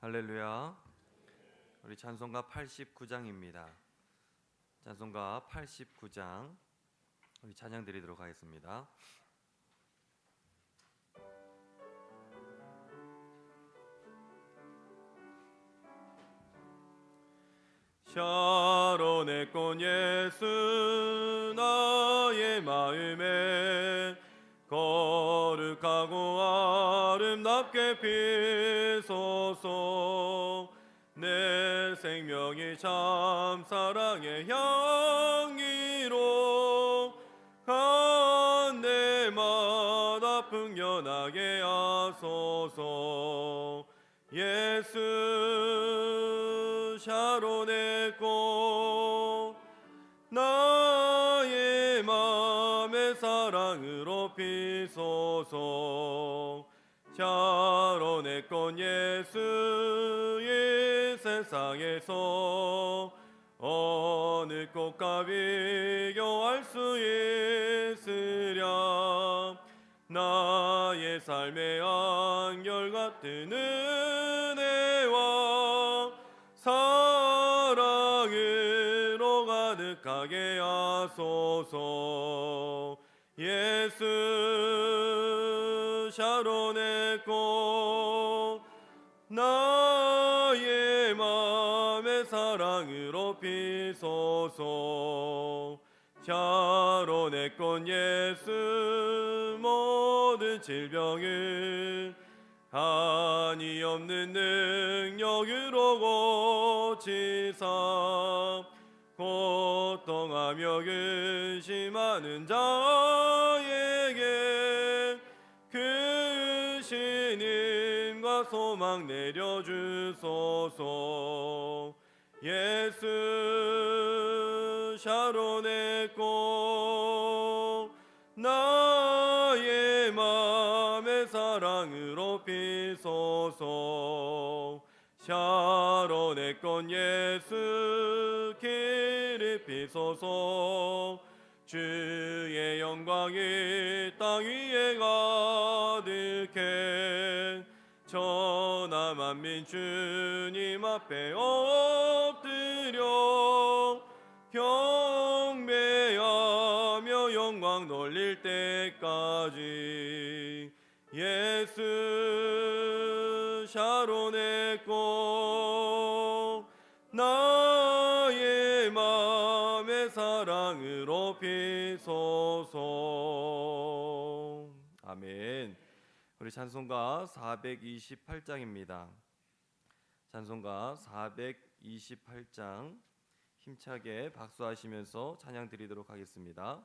할렐루야. 우리 찬송가 89장입니다. 찬송가 89장 우리 찬양 드리도록 하겠습니다. 샤론의 꽃 예수 나의 마음에 거룩하고 아름답게 피소서. 내 생명이 참 사랑의 향기로 간내마다 풍년하게 하소서. 예수 샤론의 꽃 나의 맘의 사랑으로 피소서. 샤론의 꽃 예수 이 세상에서 어느 꽃과 비교할 수 있으랴. 나의 삶의 한결같은 은혜와 사랑으로 가득하게 하소서. 예수 샤론의 꽃 나의 맘의 사랑으로 피소서. 샤론의 꽃 예수 모든 질병을 한이 없는 능력으로 고치사 고통하며 근심하는 자에게 그 신임과 소망 내려주소서. 예수 샤론의 꽃 나의 맘의 사랑으로 피소서. 샤론의 꽃 예수 길이 피소서. 주의 영광이 땅 위에 가득해 천하 만민 주님 앞에 엎드려 경배하며 영광 돌릴 때까지. 예수 샤론의 꽃 나의 맘의 사랑으로 피소서. 아멘. 우리 찬송가 428장입니다. 찬송가 428장 힘차게 박수하시면서 찬양 드리도록 하겠습니다.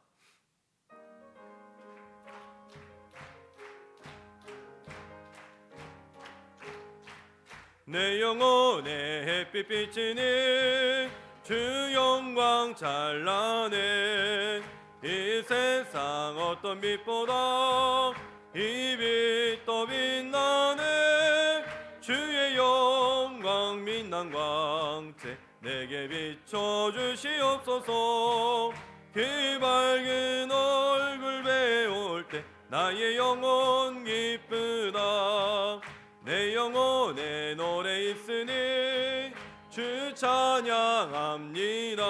내 영혼의 햇빛 비치는 주 영광 찬란해. 이 세상 어떤 빛보다 이 빛 더 빛나네. 주의 영광 빛난 광채 내게 비춰주시옵소서. 그 밝은 얼굴 배울 때 나의 영혼 기쁘다. 내 영혼에 노래 있으니 주 찬양합니다.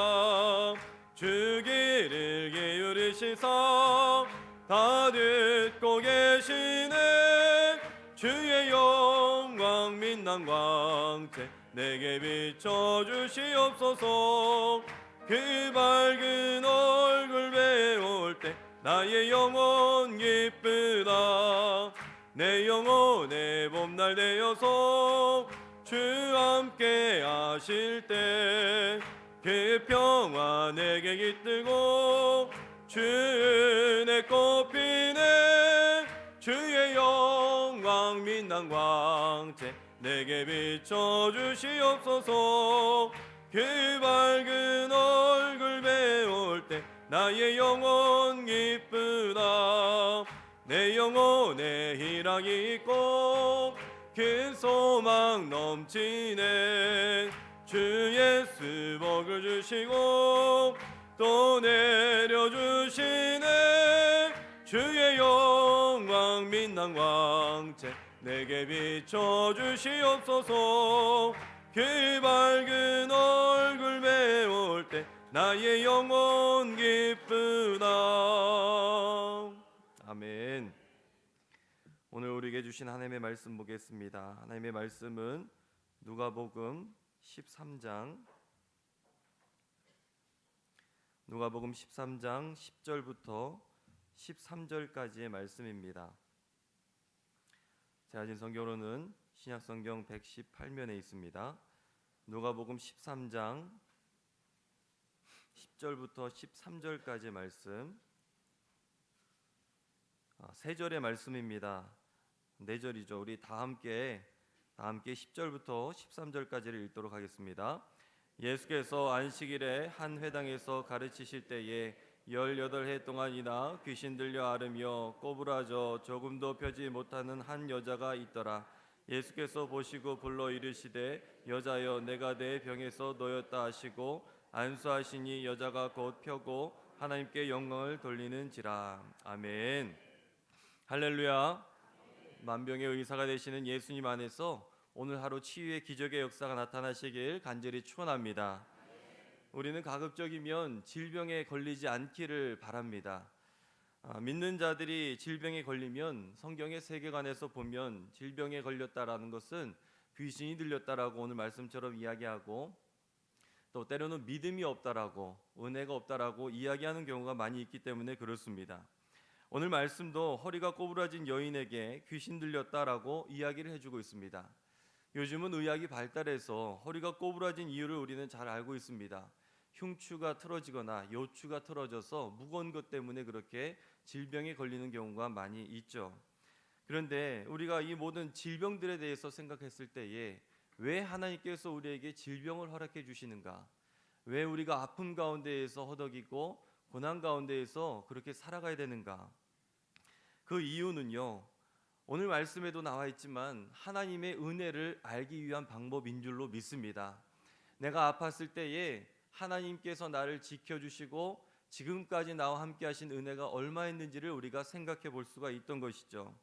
주 귀를 기울이시사 다 듣고 계시네. 주의 영광 빛난 광채 내게 비춰주시옵소서. 그 밝은 얼굴 배울 때 나의 영혼 기쁘다. 내 영혼의 봄날 되어서 주 함께 하실 때 그 평화 내게 깃들고 주 은혜 꽃피네. 주의 영광 빛난 광채 내게 비춰주시옵소서. 그 밝은 얼굴 배울 때 나의 영혼 기쁘다. 내 영혼에 희락이 있고 큰 소망 넘치네. 주 예수 복을 주시고 또 내려주시네. 주의 영광 빛난 광채 내게 비춰주시옵소서. 그 밝은 얼굴 배울 때 나의 영혼 기쁘다. 아멘. 오늘 우리에게 주신 하나님의 말씀 보겠습니다. 하나님의 말씀은 누가복음 13장 10절부터 13절까지의 말씀입니다. 제가 가진 성경으로는 신약성경 118면에 있습니다. 누가복음 13장 10절부터 13절까지의 말씀, 세 절의 말씀입니다. 네 절이죠. 우리 다 함께 10절부터 13절까지를 읽도록 하겠습니다. 예수께서 안식일에 한 회당에서 가르치실 때에 18해 동안이나 귀신 들려 앓으며 꼬부라져 조금도 펴지 못하는 한 여자가 있더라. 예수께서 보시고 불러 이르시되 여자여 내가 내 병에서 놓였다 하시고 안수하시니 여자가 곧 펴고 하나님께 영광을 돌리는지라. 아멘. 할렐루야. 만병의 의사가 되시는 예수님 안에서 오늘 하루 치유의 기적의 역사가 나타나시길 간절히 축원합니다. 우리는 가급적이면 질병에 걸리지 않기를 바랍니다. 믿는 자들이 질병에 걸리면 성경의 세계관에서 보면 질병에 걸렸다라는 것은 귀신이 들렸다라고 오늘 말씀처럼 이야기하고, 또 때로는 믿음이 없다라고, 은혜가 없다라고 이야기하는 경우가 많이 있기 때문에 그렇습니다. 오늘 말씀도 허리가 꼬부라진 여인에게 귀신 들렸다라고 이야기를 해주고 있습니다. 요즘은 의학이 발달해서 허리가 꼬부라진 이유를 우리는 잘 알고 있습니다. 흉추가 틀어지거나 요추가 틀어져서 무거운 것 때문에 그렇게 질병에 걸리는 경우가 많이 있죠. 그런데 우리가 이 모든 질병들에 대해서 생각했을 때에 왜 하나님께서 우리에게 질병을 허락해 주시는가? 왜 우리가 아픔 가운데에서 허덕이고 고난 가운데에서 그렇게 살아가야 되는가? 그 이유는요, 오늘 말씀에도 나와 있지만 하나님의 은혜를 알기 위한 방법인 줄로 믿습니다. 내가 아팠을 때에 하나님께서 나를 지켜주시고 지금까지 나와 함께 하신 은혜가 얼마였는지를 우리가 생각해 볼 수가 있던 것이죠.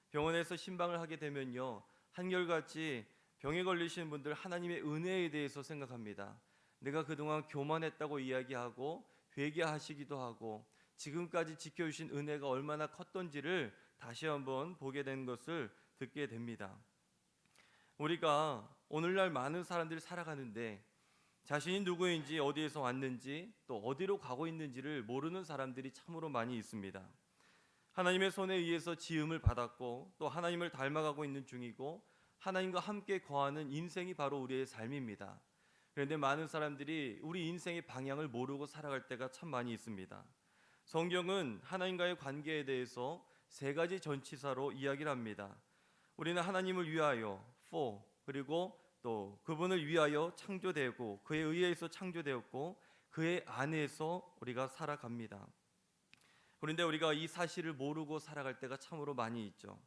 병원에서 신방을 하게 되면요, 한결같이 병에 걸리시는 분들 하나님의 은혜에 대해서 생각합니다. 내가 그동안 교만했다고 이야기하고 회개하시기도 하고 지금까지 지켜주신 은혜가 얼마나 컸던지를 다시 한번 보게 된 것을 듣게 됩니다. 우리가 오늘날 많은 사람들이 살아가는데 자신이 누구인지, 어디에서 왔는지, 또 어디로 가고 있는지를 모르는 사람들이 참으로 많이 있습니다. 하나님의 손에 의해서 지음을 받았고 또 하나님을 닮아가고 있는 중이고 하나님과 함께 거하는 인생이 바로 우리의 삶입니다. 그런데 많은 사람들이 우리 인생의 방향을 모르고 살아갈 때가 참 많이 있습니다. 성경은 하나님과의 관계에 대해서 세 가지 전치사로 이야기를 합니다. 우리는 하나님을 위하여 for, 그리고 또 그분을 위하여 창조되고 그에 의해서 창조되었고 그의 안에서 우리가 살아갑니다. 그런데 우리가 이 사실을 모르고 살아갈 때가 참으로 많이 있죠.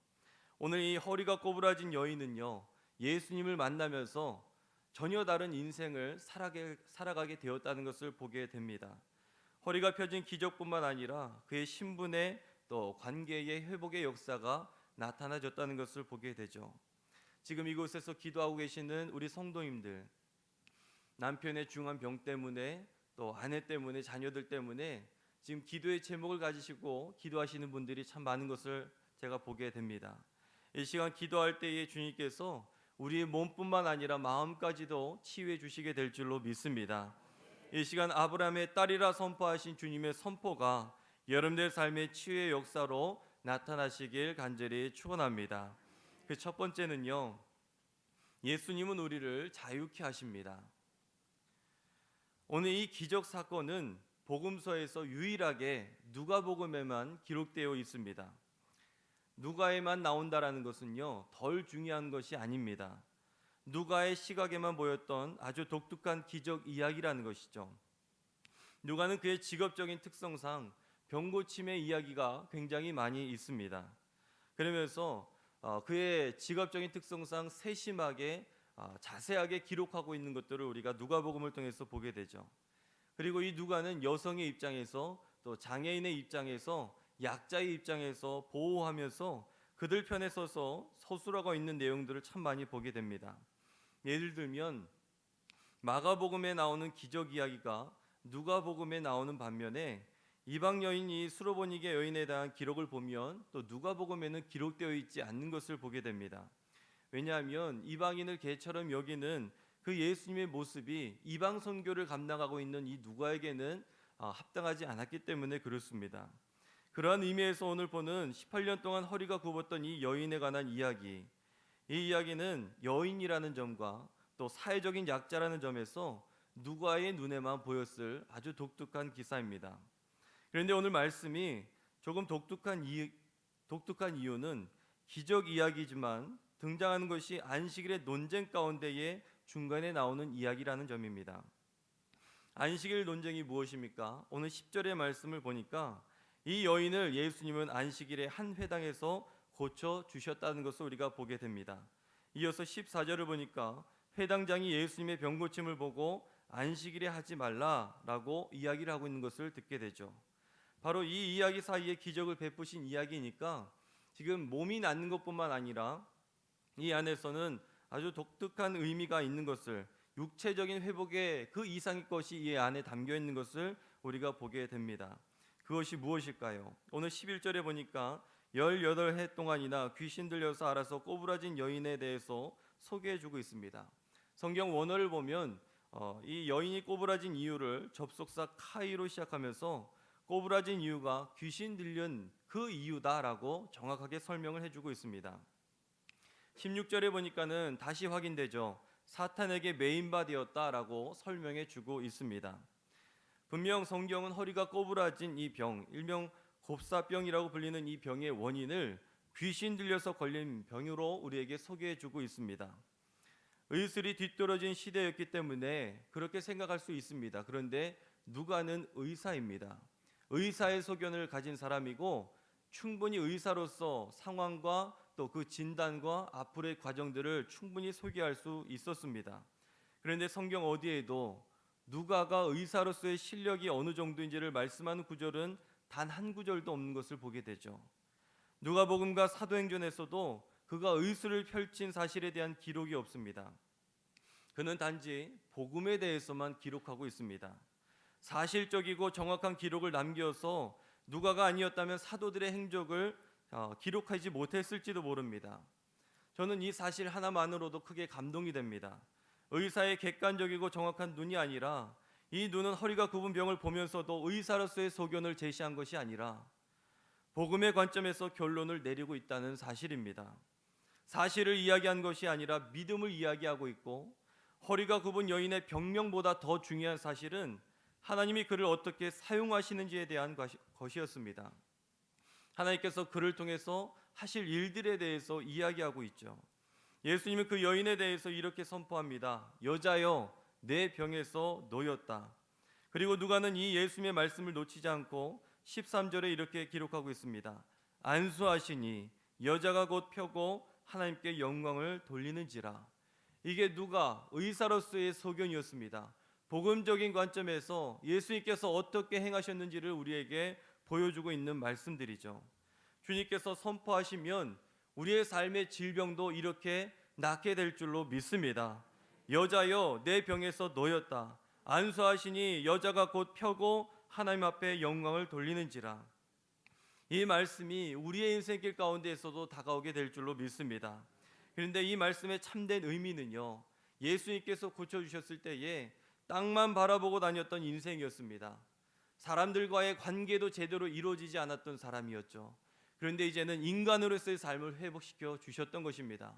오늘 이 허리가 꼬부라진 여인은요, 예수님을 만나면서 전혀 다른 인생을 살아가게 되었다는 것을 보게 됩니다. 허리가 펴진 기적뿐만 아니라 그의 신분의 또 관계의 회복의 역사가 나타나졌다는 것을 보게 되죠. 지금 이곳에서 기도하고 계시는 우리 성도님들, 남편의 중한 병 때문에 또 아내 때문에 자녀들 때문에 지금 기도의 제목을 가지시고 기도하시는 분들이 참 많은 것을 제가 보게 됩니다. 이 시간 기도할 때에 주님께서 우리의 몸뿐만 아니라 마음까지도 치유해 주시게 될 줄로 믿습니다. 이 시간 아브라함의 딸이라 선포하신 주님의 선포가 여러분들 삶의 치유의 역사로 나타나시길 간절히 축원합니다. 그 첫 번째는요, 예수님은 우리를 자유케 하십니다. 오늘 이 기적 사건은 복음서에서 유일하게 누가복음에만 기록되어 있습니다. 누가에만 나온다라는 것은요, 덜 중요한 것이 아닙니다. 누가의 시각에만 보였던 아주 독특한 기적 이야기라는 것이죠. 누가는 그의 직업적인 특성상 병고침의 이야기가 굉장히 많이 있습니다. 그러면서 그의 직업적인 특성상 세심하게 자세하게 기록하고 있는 것들을 우리가 누가복음을 통해서 보게 되죠. 그리고 이 누가는 여성의 입장에서 또 장애인의 입장에서 약자의 입장에서 보호하면서 그들 편에 서서 서술하고 있는 내용들을 참 많이 보게 됩니다. 예를 들면 마가복음에 나오는 기적 이야기가 누가복음에 나오는 반면에 이방 여인이 수로보니게 여인에 대한 기록을 보면 또 누가복음에는 기록되어 있지 않는 것을 보게 됩니다. 왜냐하면 이방인을 개처럼 여기는 그 예수님의 모습이 이방 선교를 감당하고 있는 이 누가에게는 합당하지 않았기 때문에 그렇습니다. 그러한 의미에서 오늘 보는 18년 동안 허리가 굽었던 이 여인에 관한 이야기, 이 이야기는 여인이라는 점과 또 사회적인 약자라는 점에서 누가의 눈에만 보였을 아주 독특한 기사입니다. 그런데 오늘 말씀이 조금 독특한 이유는 기적 이야기지만 등장하는 것이 안식일의 논쟁 가운데에 중간에 나오는 이야기라는 점입니다. 안식일 논쟁이 무엇입니까? 오늘 10절의 말씀을 보니까 이 여인을 예수님은 안식일의 한 회당에서 고쳐 주셨다는 것을 우리가 보게 됩니다. 이어서 14절을 보니까 회당장이 예수님의 병 고침을 보고 안식일에 하지 말라라고 이야기를 하고 있는 것을 듣게 되죠. 바로 이 이야기 사이에 기적을 베푸신 이야기니까 지금 몸이 낫는 것뿐만 아니라 이 안에서는 아주 독특한 의미가 있는 것을, 육체적인 회복의 그 이상의 것이 이 안에 담겨 있는 것을 우리가 보게 됩니다. 그것이 무엇일까요? 오늘 11절에 보니까 18해 동안이나 귀신 들려서 알아서 꼬부라진 여인에 대해서 소개해주고 있습니다. 성경 원어를 보면 이 여인이 꼬부라진 이유를 접속사 카이로 시작하면서 꼬부라진 이유가 귀신 들린 그 이유다라고 정확하게 설명을 해주고 있습니다. 16절에 보니까는 다시 확인되죠. 사탄에게 매인바 되었다라고 설명해 주고 있습니다. 분명 성경은 허리가 꼬부라진 이 병, 일명 곱사병이라고 불리는 이 병의 원인을 귀신 들려서 걸린 병으로 우리에게 소개해 주고 있습니다. 의술이 뒤떨어진 시대였기 때문에 그렇게 생각할 수 있습니다. 그런데 누가는 의사입니다. 의사의 소견을 가진 사람이고 충분히 의사로서 상황과 또 그 진단과 앞으로의 과정들을 충분히 소개할 수 있었습니다. 그런데 성경 어디에도 누가가 의사로서의 실력이 어느 정도인지를 말씀하는 구절은 단 한 구절도 없는 것을 보게 되죠. 누가복음과 사도행전에서도 그가 의술을 펼친 사실에 대한 기록이 없습니다. 그는 단지 복음에 대해서만 기록하고 있습니다. 사실적이고 정확한 기록을 남겨서 누가가 아니었다면 사도들의 행적을 기록하지 못했을지도 모릅니다. 저는 이 사실 하나만으로도 크게 감동이 됩니다. 의사의 객관적이고 정확한 눈이 아니라 이 눈은 허리가 굽은 병을 보면서도 의사로서의 소견을 제시한 것이 아니라 복음의 관점에서 결론을 내리고 있다는 사실입니다. 사실을 이야기한 것이 아니라 믿음을 이야기하고 있고, 허리가 굽은 여인의 병명보다 더 중요한 사실은 하나님이 그를 어떻게 사용하시는지에 대한 것이었습니다. 하나님께서 그를 통해서 하실 일들에 대해서 이야기하고 있죠. 예수님은 그 여인에 대해서 이렇게 선포합니다. 여자여, 내 병에서 놓였다. 그리고 누가는 이 예수님의 말씀을 놓치지 않고 13절에 이렇게 기록하고 있습니다. 안수하시니 여자가 곧 펴고 하나님께 영광을 돌리는지라. 이게 누가 의사로서의 소견이었습니다. 복음적인 관점에서 예수님께서 어떻게 행하셨는지를 우리에게 보여주고 있는 말씀들이죠. 주님께서 선포하시면 우리의 삶의 질병도 이렇게 낫게 될 줄로 믿습니다. 여자여, 내 병에서 놓였다. 안수하시니 여자가 곧 펴고 하나님 앞에 영광을 돌리는지라. 이 말씀이 우리의 인생길 가운데에서도 다가오게 될 줄로 믿습니다. 그런데 이 말씀의 참된 의미는요, 예수님께서 고쳐주셨을 때에 땅만 바라보고 다녔던 인생이었습니다. 사람들과의 관계도 제대로 이루어지지 않았던 사람이었죠. 그런데 이제는 인간으로서의 삶을 회복시켜 주셨던 것입니다.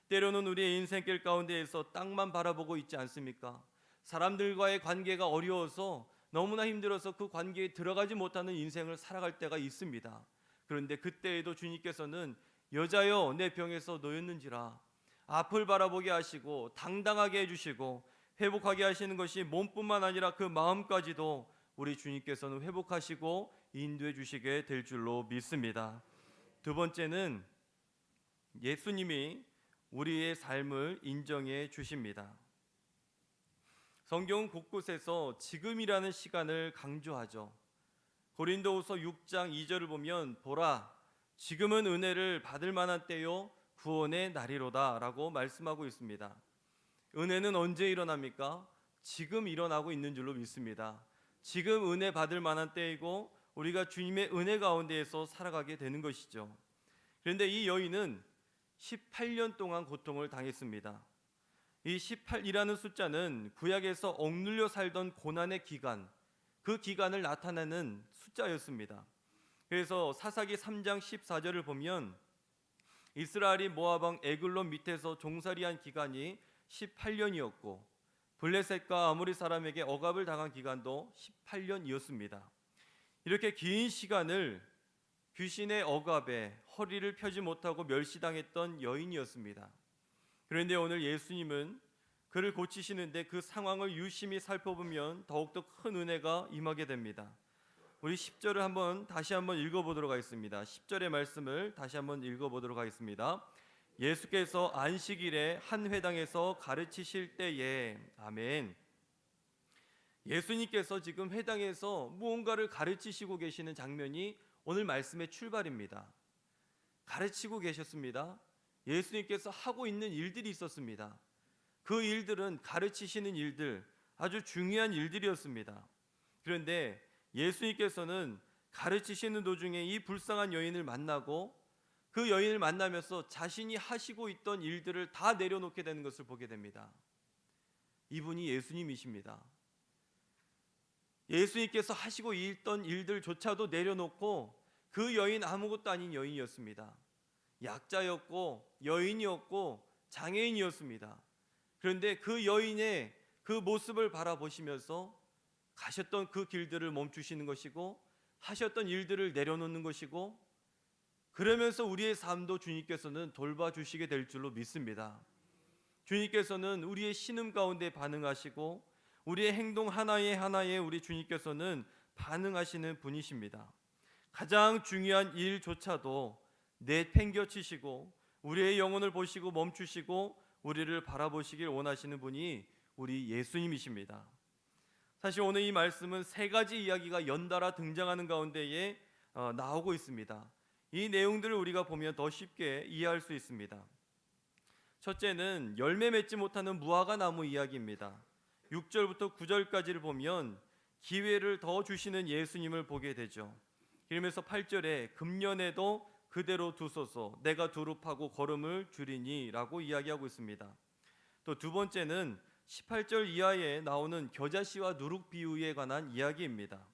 때로는 우리의 인생길 가운데에서 땅만 바라보고 있지 않습니까? 사람들과의 관계가 어려워서 너무나 힘들어서 그 관계에 들어가지 못하는 인생을 살아갈 때가 있습니다. 그런데 그때에도 주님께서는 여자여, 내 병에서 놓였는지라. 앞을 바라보게 하시고 당당하게 해주시고 회복하게 하시는 것이 몸뿐만 아니라 그 마음까지도 우리 주님께서는 회복하시고 인도해 주시게 될 줄로 믿습니다. 두 번째는 예수님이 우리의 삶을 인정해 주십니다. 성경은 곳곳에서 지금이라는 시간을 강조하죠. 고린도후서 6장 2절을 보면 보라, 지금은 은혜를 받을 만한 때요 구원의 날이로다라고 말씀하고 있습니다. 은혜는 언제 일어납니까? 지금 일어나고 있는 줄로 믿습니다. 지금 은혜 받을 만한 때이고 우리가 주님의 은혜 가운데에서 살아가게 되는 것이죠. 그런데 이 여인은 18년 동안 고통을 당했습니다. 이 18이라는 숫자는 구약에서 억눌려 살던 고난의 기간, 그 기간을 나타내는 숫자였습니다. 그래서 사사기 3장 14절을 보면 이스라엘이 모압 왕 에글론 밑에서 종살이한 기간이 18년이었고 블레셋과 아모리 사람에게 억압을 당한 기간도 18년이었습니다. 이렇게 긴 시간을 귀신의 억압에 허리를 펴지 못하고 멸시당했던 여인이었습니다. 그런데 오늘 예수님은 그를 고치시는데 그 상황을 유심히 살펴보면 더욱더 큰 은혜가 임하게 됩니다. 우리 10절을 다시 한번 읽어보도록 하겠습니다. 10절의 말씀을 다시 한번 읽어보도록 하겠습니다. 예수께서 안식일에 한 회당에서 가르치실 때에, 아멘. 예수님께서 지금 회당에서 무언가를 가르치시고 계시는 장면이 오늘 말씀의 출발입니다. 가르치고 계셨습니다. 예수님께서 하고 있는 일들이 있었습니다. 그 일들은 가르치시는 일들, 아주 중요한 일들이었습니다. 그런데 예수님께서는 가르치시는 도중에 이 불쌍한 여인을 만나고 그 여인을 만나면서 자신이 하시고 있던 일들을 다 내려놓게 되는 것을 보게 됩니다. 이분이 예수님이십니다. 예수님께서 하시고 있던 일들조차도 내려놓고 그 여인 아무것도 아닌 여인이었습니다. 약자였고 여인이었고 장애인이었습니다. 그런데 그 여인의 그 모습을 바라보시면서 가셨던 그 길들을 멈추시는 것이고 하셨던 일들을 내려놓는 것이고 그러면서 우리의 삶도 주님께서는 돌봐주시게 될 줄로 믿습니다. 주님께서는 우리의 신음 가운데 반응하시고 우리의 행동 하나에 우리 주님께서는 반응하시는 분이십니다. 가장 중요한 일조차도 내팽겨치시고 우리의 영혼을 보시고 멈추시고 우리를 바라보시길 원하시는 분이 우리 예수님이십니다. 사실 오늘 이 말씀은 세 가지 이야기가 연달아 등장하는 가운데에 나오고 있습니다. 이 내용들을 우리가 보면 더 쉽게 이해할 수 있습니다. 첫째는 열매 맺지 못하는 무화과 나무 이야기입니다. 6절부터 9절까지를 보면 기회를 더 주시는 예수님을 보게 되죠. 그러면서 8절에 금년에도 그대로 두소서 내가 두릅하고 걸음을 줄이니 라고 이야기하고 있습니다. 또 두 번째는 18절 이하에 나오는 겨자씨와 누룩 비유에 관한 이야기입니다.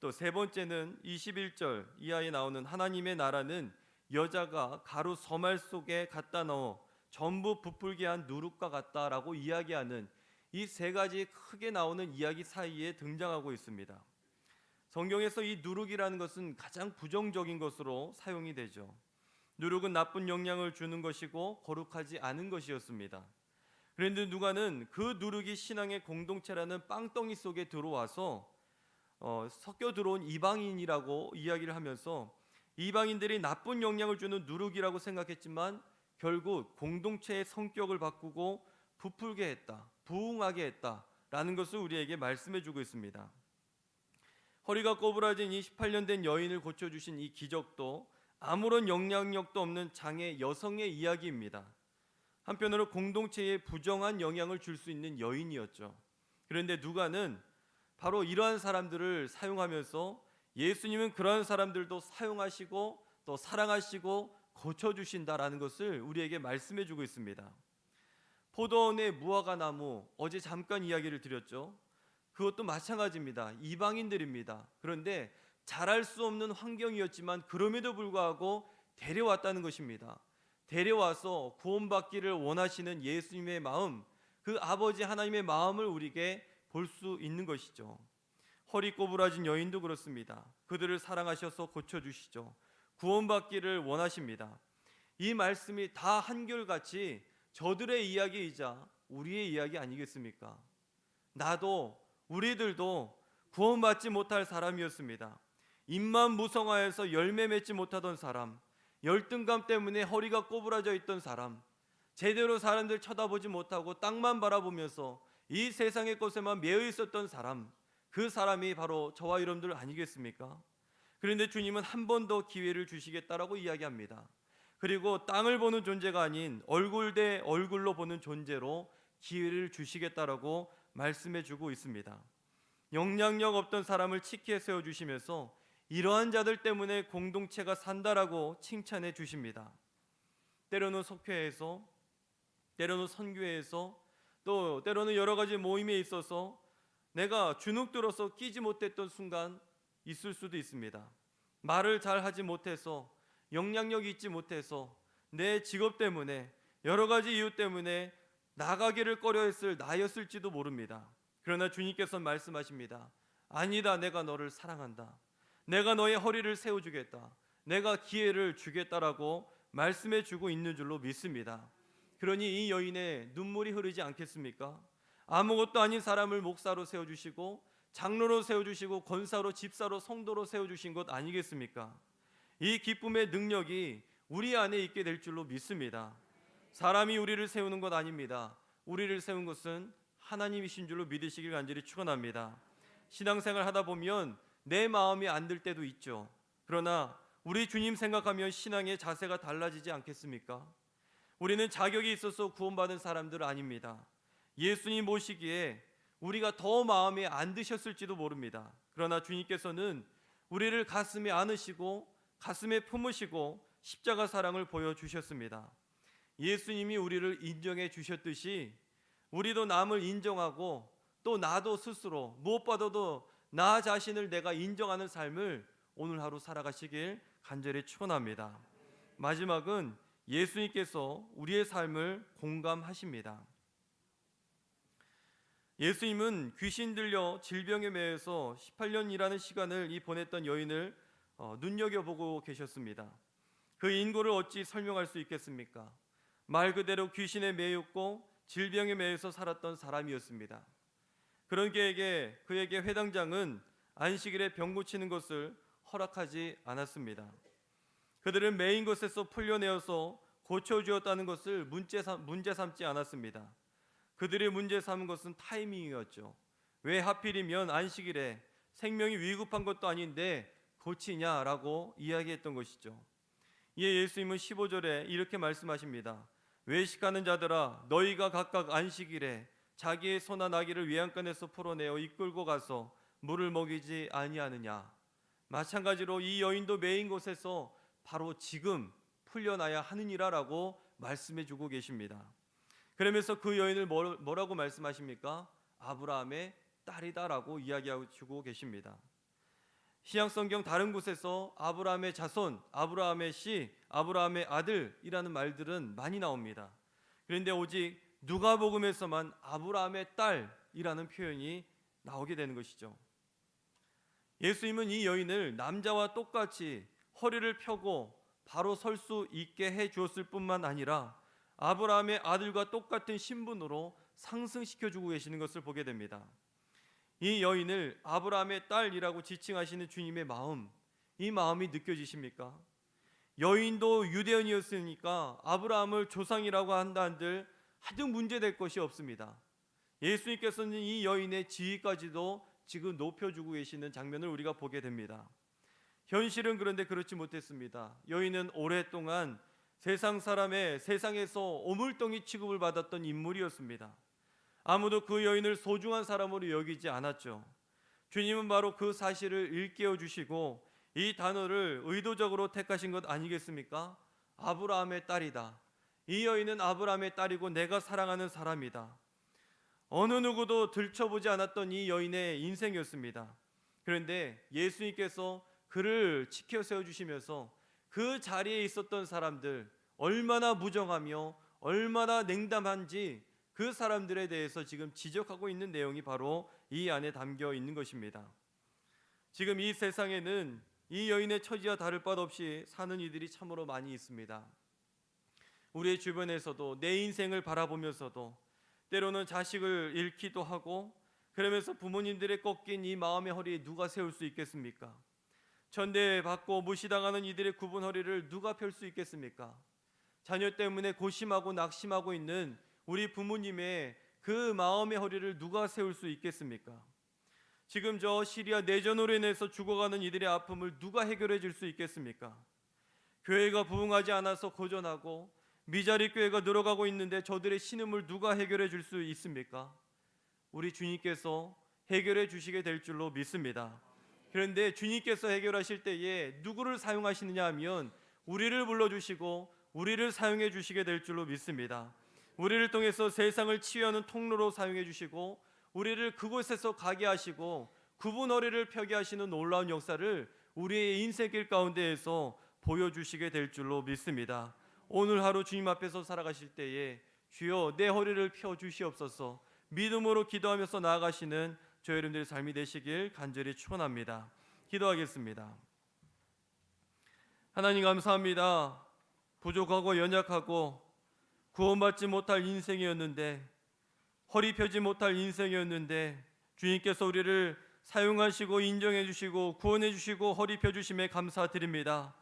또 세 번째는 21절 이하에 나오는 하나님의 나라는 여자가 가루 서말 속에 갖다 넣어 전부 부풀게 한 누룩과 같다라고 이야기하는 이 세 가지 크게 나오는 이야기 사이에 등장하고 있습니다. 성경에서 이 누룩이라는 것은 가장 부정적인 것으로 사용이 되죠. 누룩은 나쁜 영향을 주는 것이고 거룩하지 않은 것이었습니다. 그런데 누가는 그 누룩이 신앙의 공동체라는 빵덩이 속에 들어와서 섞여 들어온 이방인이라고 이야기를 하면서 이방인들이 나쁜 영향을 주는 누룩이라고 생각했지만 결국 공동체의 성격을 바꾸고 부풀게 했다, 부흥하게 했다라는 것을 우리에게 말씀해 주고 있습니다. 허리가 꼬부라진 이 18년 된 여인을 고쳐주신 이 기적도 아무런 영향력도 없는 장애 여성의 이야기입니다. 한편으로 공동체에 부정한 영향을 줄 수 있는 여인이었죠. 그런데 누가는 바로 이러한 사람들을 사용하면서 예수님은 그러한 사람들도 사용하시고 또 사랑하시고 고쳐주신다라는 것을 우리에게 말씀해 주고 있습니다. 포도원의 무화과 나무, 어제 잠깐 이야기를 드렸죠. 그것도 마찬가지입니다. 이방인들입니다. 그런데 자랄 수 없는 환경이었지만 그럼에도 불구하고 데려왔다는 것입니다. 데려와서 구원받기를 원하시는 예수님의 마음, 그 아버지 하나님의 마음을 우리에게 볼 수 있는 것이죠. 허리 꼬부라진 여인도 그렇습니다. 그들을 사랑하셔서 고쳐주시죠. 구원받기를 원하십니다. 이 말씀이 다 한결같이 저들의 이야기이자 우리의 이야기 아니겠습니까? 나도 우리들도 구원받지 못할 사람이었습니다. 입만 무성하여서 열매 맺지 못하던 사람, 열등감 때문에 허리가 꼬부라져 있던 사람, 제대로 사람들 쳐다보지 못하고 땅만 바라보면서 이 세상의 것에만 매여 있었던 사람, 그 사람이 바로 저와 여러분들 아니겠습니까? 그런데 주님은 한 번 더 기회를 주시겠다라고 이야기합니다. 그리고 땅을 보는 존재가 아닌 얼굴 대 얼굴로 보는 존재로 기회를 주시겠다라고 말씀해 주고 있습니다. 영향력 없던 사람을 치키에 세워주시면서 이러한 자들 때문에 공동체가 산다라고 칭찬해 주십니다. 때로는 속회에서, 때로는 선교회에서, 또 때로는 여러 가지 모임에 있어서 내가 주눅들어서 끼지 못했던 순간 있을 수도 있습니다. 말을 잘 하지 못해서, 영향력이 있지 못해서, 내 직업 때문에, 여러 가지 이유 때문에 나가기를 꺼려했을 나였을지도 모릅니다. 그러나 주님께서 말씀하십니다. 아니다, 내가 너를 사랑한다. 내가 너의 허리를 세워주겠다. 내가 기회를 주겠다라고 말씀해 주고 있는 줄로 믿습니다. 그러니 이 여인의 눈물이 흐르지 않겠습니까? 아무것도 아닌 사람을 목사로 세워주시고, 장로로 세워주시고, 권사로, 집사로, 성도로 세워주신 것 아니겠습니까? 이 기쁨의 능력이 우리 안에 있게 될 줄로 믿습니다. 사람이 우리를 세우는 것 아닙니다. 우리를 세운 것은 하나님이신 줄로 믿으시길 간절히 축원합니다. 신앙생활 하다 보면 내 마음이 안 들 때도 있죠. 그러나 우리 주님 생각하면 신앙의 자세가 달라지지 않겠습니까? 우리는 자격이 있어서 구원받은 사람들 아닙니다. 예수님 모시기에 우리가 더 마음에 안 드셨을지도 모릅니다. 그러나 주님께서는 우리를 가슴에 안으시고 가슴에 품으시고 십자가 사랑을 보여주셨습니다. 예수님이 우리를 인정해 주셨듯이 우리도 남을 인정하고, 또 나도 스스로 무엇보다도 나 자신을 내가 인정하는 삶을 오늘 하루 살아가시길 간절히 축원합니다. 마지막은 예수님께서 우리의 삶을 공감하십니다. 예수님은 귀신 들려 질병에 매여서 18년이라는 시간을 보냈던 여인을 눈여겨보고 계셨습니다. 그 인고를 어찌 설명할 수 있겠습니까? 말 그대로 귀신에 매였고 질병에 매여서 살았던 사람이었습니다. 그런 그에게 회당장은 안식일에 병 고치는 것을 허락하지 않았습니다. 그들은 매인 것에서 풀려내어서 고쳐주었다는 것을 문제 삼지 않았습니다. 그들이 문제 삼은 것은 타이밍이었죠. 왜 하필이면 안식일에 생명이 위급한 것도 아닌데 고치냐라고 이야기했던 것이죠. 이에 예수님은 15절에 이렇게 말씀하십니다. 외식하는 자들아, 너희가 각각 안식일에 자기의 소나 나귀를 외양간에서 풀어내어 이끌고 가서 물을 먹이지 아니하느냐. 마찬가지로 이 여인도 매인 곳에서 바로 지금 풀려나야 하느니라라고 말씀해 주고 계십니다. 그러면서 그 여인을 뭐라고 말씀하십니까? 아브라함의 딸이다라고 이야기하고 주고 계십니다. 신약성경 다른 곳에서 아브라함의 자손, 아브라함의 씨, 아브라함의 아들이라는 말들은 많이 나옵니다. 그런데 오직 누가복음에서만 아브라함의 딸이라는 표현이 나오게 되는 것이죠. 예수님은 이 여인을 남자와 똑같이 허리를 펴고 바로 설 수 있게 해 주었을 뿐만 아니라 아브라함의 아들과 똑같은 신분으로 상승시켜 주고 계시는 것을 보게 됩니다. 이 여인을 아브라함의 딸이라고 지칭하시는 주님의 마음, 이 마음이 느껴지십니까? 여인도 유대인이었으니까 아브라함을 조상이라고 한다 한들 하등 문제될 것이 없습니다. 예수님께서는 이 여인의 지위까지도 지금 높여주고 계시는 장면을 우리가 보게 됩니다. 현실은 그런데 그렇지 못했습니다. 여인은 오랫동안 세상에서 오물덩이 취급을 받았던 인물이었습니다. 아무도 그 여인을 소중한 사람으로 여기지 않았죠. 주님은 바로 그 사실을 일깨워 주시고 이 단어를 의도적으로 택하신 것 아니겠습니까? 아브라함의 딸이다. 이 여인은 아브라함의 딸이고 내가 사랑하는 사람이다. 어느 누구도 들춰보지 않았던 이 여인의 인생이었습니다. 그런데 예수님께서 그를 지켜 세워주시면서 그 자리에 있었던 사람들, 얼마나 무정하며 얼마나 냉담한지 그 사람들에 대해서 지금 지적하고 있는 내용이 바로 이 안에 담겨 있는 것입니다. 지금 이 세상에는 이 여인의 처지와 다를 바 없이 사는 이들이 참으로 많이 있습니다. 우리의 주변에서도 내 인생을 바라보면서도 때로는 자식을 잃기도 하고, 그러면서 부모님들의 꺾인 이 마음의 허리에 누가 세울 수 있겠습니까? 천대받고 무시당하는 이들의 굽은 허리를 누가 펼 수 있겠습니까? 자녀 때문에 고심하고 낙심하고 있는 우리 부모님의 그 마음의 허리를 누가 세울 수 있겠습니까? 지금 저 시리아 내전으로 인해서 죽어가는 이들의 아픔을 누가 해결해 줄 수 있겠습니까? 교회가 부흥하지 않아서 고전하고 미자리 교회가 늘어가고 있는데 저들의 신음을 누가 해결해 줄 수 있습니까? 우리 주님께서 해결해 주시게 될 줄로 믿습니다. 그런데 주님께서 해결하실 때에 누구를 사용하시느냐 하면 우리를 불러주시고 우리를 사용해 주시게 될 줄로 믿습니다. 우리를 통해서 세상을 치유하는 통로로 사용해 주시고 우리를 그곳에서 가게 하시고 구분 허리를 펴게 하시는 놀라운 역사를 우리의 인생길 가운데에서 보여주시게 될 줄로 믿습니다. 오늘 하루 주님 앞에서 살아가실 때에 주여 내 허리를 펴 주시옵소서 믿음으로 기도하면서 나아가시는 저 여러분들의 삶이 되시길 간절히 축원합니다. 기도하겠습니다. 하나님 감사합니다. 부족하고 연약하고 구원받지 못할 인생이었는데 허리 펴지 못할 인생이었는데 주님께서 우리를 사용하시고 인정해 주시고 구원해 주시고 허리 펴주심에 감사드립니다.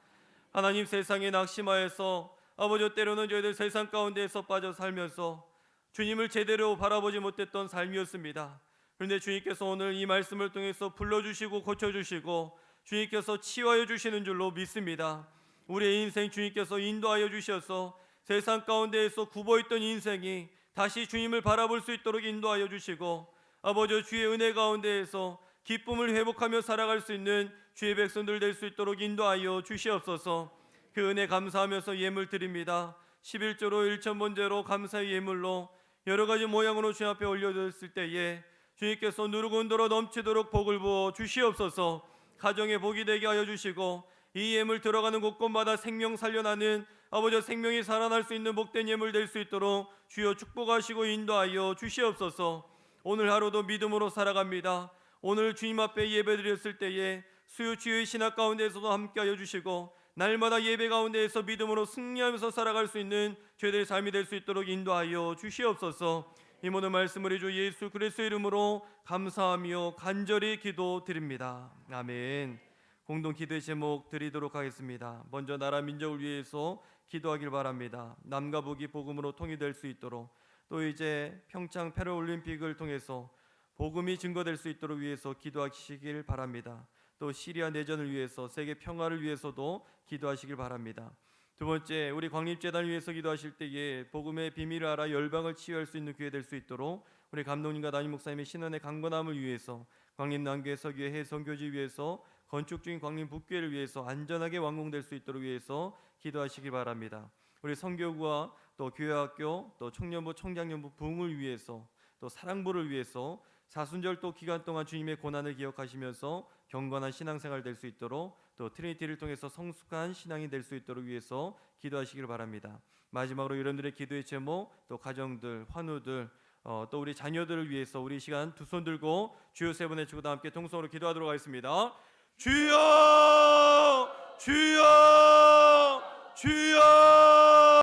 하나님 세상에 낙심하여서 아버지 때로는 저희들 세상 가운데에서 빠져 살면서 주님을 제대로 바라보지 못했던 삶이었습니다. 그런데 주님께서 오늘 이 말씀을 통해서 불러주시고 고쳐주시고 주님께서 치유하여 주시는 줄로 믿습니다. 우리의 인생 주님께서 인도하여 주셔서 세상 가운데에서 굽어있던 인생이 다시 주님을 바라볼 수 있도록 인도하여 주시고 아버지 주의 은혜 가운데에서 기쁨을 회복하며 살아갈 수 있는 주의 백성들 될 수 있도록 인도하여 주시옵소서. 그 은혜 감사하면서 예물 드립니다. 11조로 1,000번제로 감사의 예물로 여러 가지 모양으로 주님 앞에 올려드렸을 때에 주님께서 누르고 흔들어 넘치도록 복을 부어 주시옵소서. 가정에 복이 되게 하여 주시고 이 예물 들어가는 곳곳마다 생명 살려나는 아버지 생명이 살아날 수 있는 복된 예물 될 수 있도록 주여 축복하시고 인도하여 주시옵소서. 오늘 하루도 믿음으로 살아갑니다. 오늘 주님 앞에 예배드렸을 때에 수요주의 신학 가운데에서도 함께하여 주시고 날마다 예배 가운데에서 믿음으로 승리하면서 살아갈 수 있는 저희들의 삶이 될 수 있도록 인도하여 주시옵소서. 이 모든 말씀을 주 예수 그리스도의 이름으로 감사하며 간절히 기도드립니다. 아멘. 공동 기도의 제목 드리도록 하겠습니다. 먼저 나라 민족을 위해서 기도하길 바랍니다. 남과 북이 복음으로 통일될 수 있도록 또 이제 평창 패럴올림픽을 통해서 복음이 증거될 수 있도록 위해서 기도하시길 바랍니다. 또 시리아 내전을 위해서 세계 평화를 위해서도 기도하시길 바랍니다. 두 번째, 우리 광립재단을 위해서 기도하실 때에 복음의 비밀을 알아 열방을 치유할 수 있는 기회 될 수 있도록 우리 감독님과 담임 목사님의 신원의 강건함을 위해서 광림남교회 서교회 해성교지 위해서 건축 중인 광림 북교회를 위해서 안전하게 완공될 수 있도록 위해서 기도하시기 바랍니다. 우리 성교구와 또 교회학교 또 청년부 청장년부 부흥을 위해서 또 사랑부를 위해서 사순절도 기간 동안 주님의 고난을 기억하시면서 경건한 신앙생활 될 수 있도록 또 트리니티를 통해서 성숙한 신앙이 될 수 있도록 위해서 기도하시길 바랍니다. 마지막으로 여러분들의 기도의 제목 또 가정들 환우들 또 우리 자녀들을 위해서 우리 시간 두 손 들고 주여 세 번 외치고 다 함께 통성으로 기도하도록 하겠습니다. 주여 주여 주여